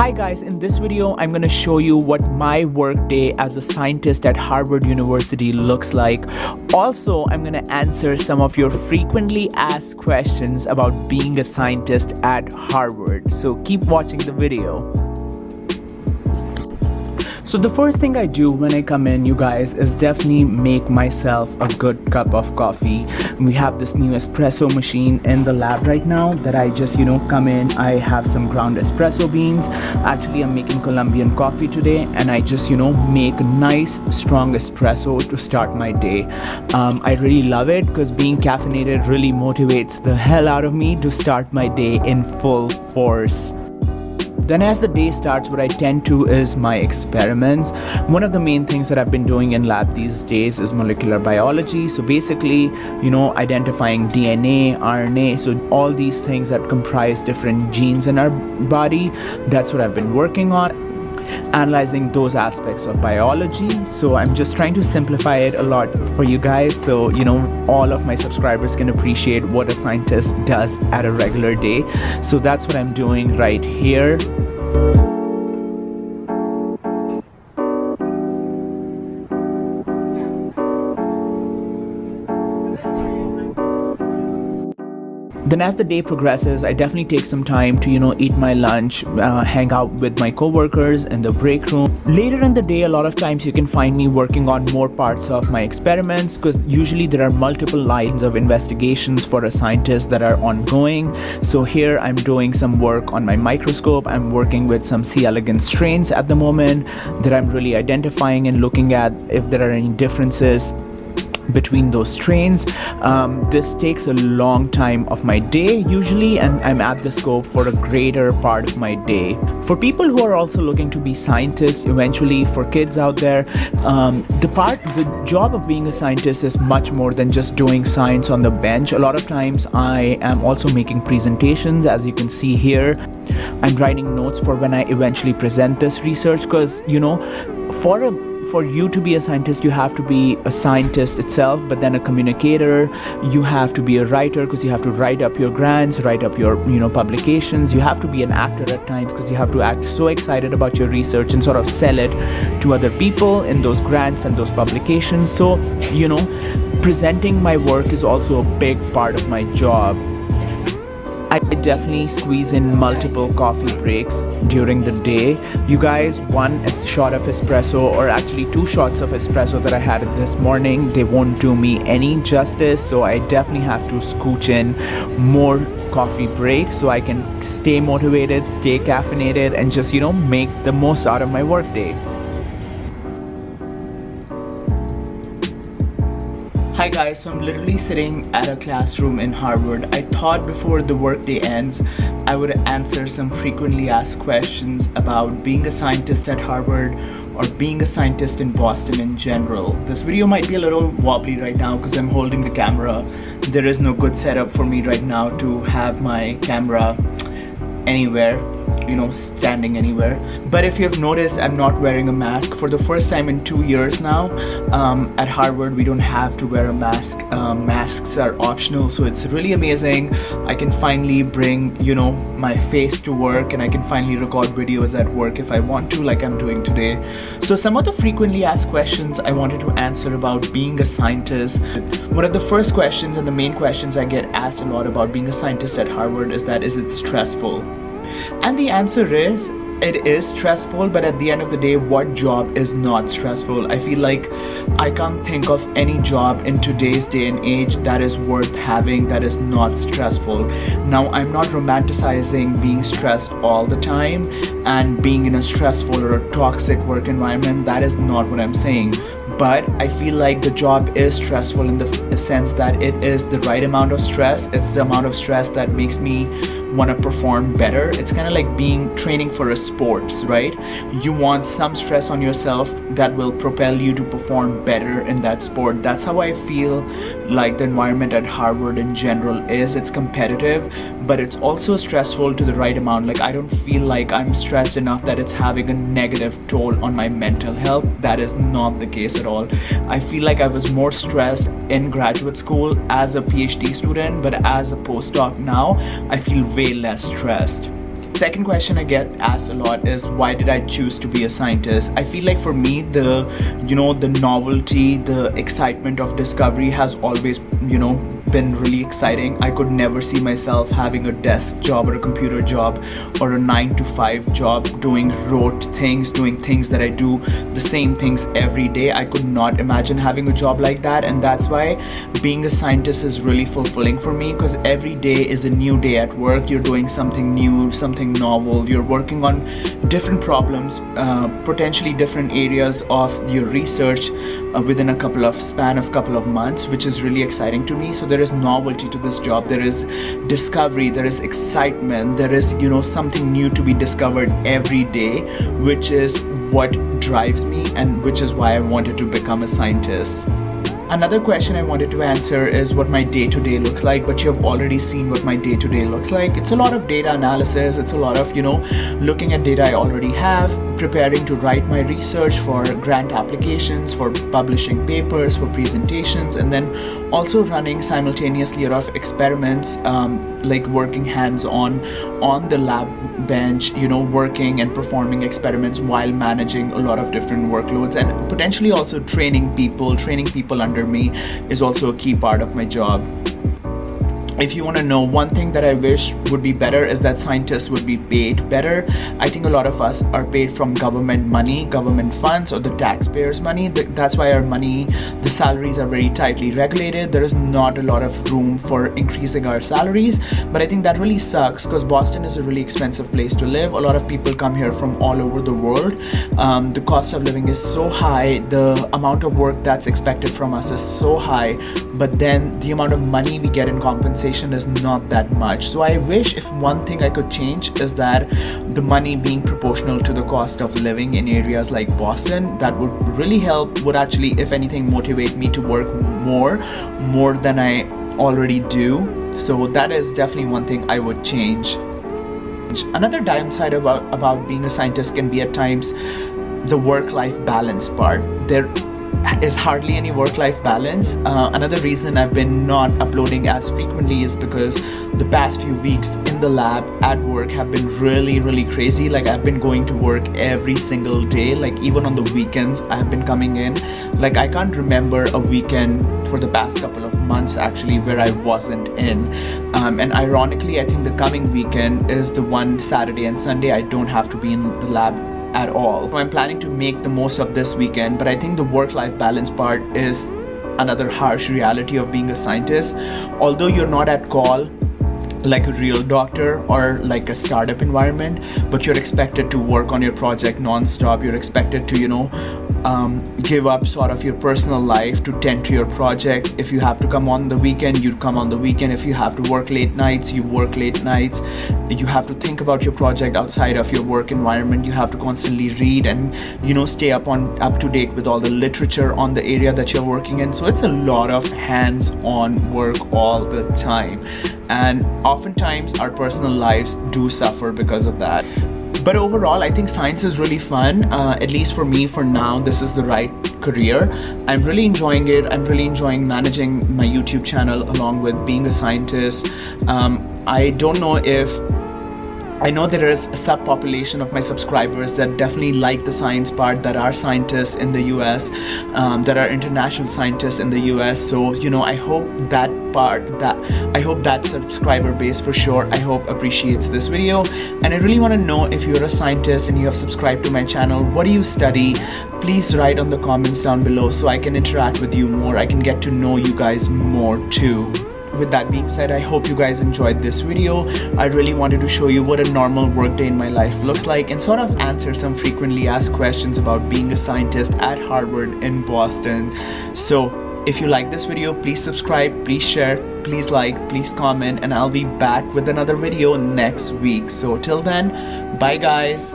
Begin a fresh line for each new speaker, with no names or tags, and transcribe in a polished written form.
Hi guys, in this video I'm going to show you what my workday as a scientist at Harvard University looks like. Also, I'm going to answer some of your frequently asked questions about being a scientist at Harvard. So keep watching the video. So the first thing I do when I come in, you guys, is definitely make myself a good cup of coffee. We have this new espresso machine in the lab right now that I just, come in. I have some ground espresso beans. Actually, I'm making Colombian coffee today, and I just, make a nice, strong espresso to start my day. I really love it because being caffeinated really motivates the hell out of me to start my day in full force. Then as the day starts, what I tend to is my experiments. One of the main things that I've been doing in lab these days is molecular biology. So basically, identifying DNA, RNA, so all these things that comprise different genes in our body. That's what I've been working on, analyzing those aspects of biology. So I'm just trying to simplify it a lot for you guys, so all of my subscribers can appreciate what a scientist does at a regular day. So that's what I'm doing right here. Then as the day progresses, I definitely take some time to, eat my lunch, hang out with my coworkers in the break room. Later in the day, a lot of times you can find me working on more parts of my experiments, because usually there are multiple lines of investigations for a scientist that are ongoing. So here I'm doing some work on my microscope. I'm working with some C. elegans strains at the moment that I'm really identifying and looking at if there are any differences between those strains. This takes a long time of my day usually, and I'm at the scope for a greater part of my day. For people who are also looking to be scientists eventually, for kids out there, the job of being a scientist is much more than just doing science on the bench. A lot of times I am also making presentations. As you can see here, I'm writing notes for when I eventually present this research, because for you to be a scientist, you have to be a scientist itself, but then a communicator. You have to be a writer because you have to write up your grants, write up your publications. You have to be an actor at times because you have to act so excited about your research and sort of sell it to other people in those grants and those publications. So presenting my work is also a big part of my job. I definitely squeeze in multiple coffee breaks during the day. You guys, one shot of espresso, or actually 2 shots of espresso that I had this morning, they won't do me any justice. So I definitely have to scooch in more coffee breaks so I can stay motivated, stay caffeinated, and just, make the most out of my workday. Hi guys, so I'm literally sitting at a classroom in Harvard. I thought before the workday ends, I would answer some frequently asked questions about being a scientist at Harvard or being a scientist in Boston in general. This video might be a little wobbly right now because I'm holding the camera. There is no good setup for me right now to have my camera anywhere, standing anywhere. But if you've noticed, I'm not wearing a mask for the first time in 2 years now. At Harvard, we don't have to wear a mask. Masks are optional, so it's really amazing. I can finally bring, my face to work, and I can finally record videos at work if I want to, like I'm doing today. So some of the frequently asked questions I wanted to answer about being a scientist. One of the first questions and the main questions I get asked a lot about being a scientist at Harvard is it stressful? And the answer is, it is stressful, but at the end of the day, what job is not stressful? I feel like I can't think of any job in today's day and age that is worth having that is not stressful. Now, I'm not romanticizing being stressed all the time and being in a stressful or a toxic work environment. That is not what I'm saying. But I feel like the job is stressful in the sense that it is the right amount of stress. It's the amount of stress that makes me want to perform better. It's kind of like training for a sports, right? You want some stress on yourself that will propel you to perform better in that sport. That's how I feel like the environment at Harvard in general is. It's competitive, but it's also stressful to the right amount. Like, I don't feel like I'm stressed enough that it's having a negative toll on my mental health. That is not the case at all. I feel like I was more stressed in graduate school as a PhD student, but as a postdoc now, I feel way less stressed. Second question I get asked a lot is, why did I choose to be a scientist? I feel like for me, the novelty, the excitement of discovery has always been really exciting. I could never see myself having a desk job or a computer job or a 9-to-5 job doing rote things, doing things that I do the same things every day. I could not imagine having a job like that, and that's why being a scientist is really fulfilling for me, because every day is a new day at work. You're doing something new, something novel. You're working on different problems, potentially different areas of your research within a span of couple of months, which is really exciting to me. So there is novelty to this job, there is discovery, there is excitement, there is something new to be discovered every day, which is what drives me and which is why I wanted to become a scientist. Another question I wanted to answer is what my day-to-day looks like, but you have already seen what my day-to-day looks like. It's a lot of data analysis, it's a lot of looking at data I already have, preparing to write my research for grant applications, for publishing papers, for presentations, and then also running simultaneously a lot of experiments, like working hands-on on the lab bench, working and performing experiments while managing a lot of different workloads, and potentially also training people under me is also a key part of my job. If you want to know one thing that I wish would be better, is that scientists would be paid better. I think a lot of us are paid from government money, government funds, or the taxpayers' money. That's why our money, the salaries are very tightly regulated. There is not a lot of room for increasing our salaries, but I think that really sucks, because Boston is a really expensive place to live. A lot of people come here from all over the world. The cost of living is so high, the amount of work that's expected from us is so high, but then the amount of money we get in compensation is not that much. So I wish, if one thing I could change, is that the money being proportional to the cost of living in areas like Boston. That would really help, would actually, if anything, motivate me to work more than I already do. So that is definitely one thing I would change. Another downside about being a scientist can be at times the work-life balance part. There is hardly any work-life balance. Another reason I've been not uploading as frequently is because the past few weeks in the lab at work have been really crazy. Like, I've been going to work every single day, like even on the weekends I've been coming in. Like, I can't remember a weekend for the past couple of months actually where I wasn't in, and ironically I think the coming weekend is the one Saturday and Sunday I don't have to be in the lab at all. So I'm planning to make the most of this weekend, but I think the work-life balance part is another harsh reality of being a scientist. Although you're not at call like a real doctor or like a startup environment, but you're expected to work on your project non-stop. You're expected to give up sort of your personal life to tend to your project. If you have to come on the weekend, you come on the weekend. If you have to work late nights, you work late nights. You have to think about your project outside of your work environment. You have to constantly read and stay up to date with all the literature on the area that you're working in. So it's a lot of hands-on work all the time, and oftentimes our personal lives do suffer because of that. But overall, I think science is really fun. At least for me, for now, this is the right career. I'm really enjoying it. I'm really enjoying managing my YouTube channel along with being a scientist. I don't know if I know there is a subpopulation of my subscribers that definitely like the science part, that are scientists in the US, that are international scientists in the US. So I hope that subscriber base for sure, I hope appreciates this video. And I really want to know, if you're a scientist and you have subscribed to my channel, what do you study? Please write on the comments down below so I can interact with you more. I can get to know you guys more too. With that being said, I hope you guys enjoyed this video. I really wanted to show you what a normal workday in my life looks like and sort of answer some frequently asked questions about being a scientist at Harvard in Boston. So if you like this video, please subscribe, please share, please like, please comment, and I'll be back with another video next week. So till then, bye guys.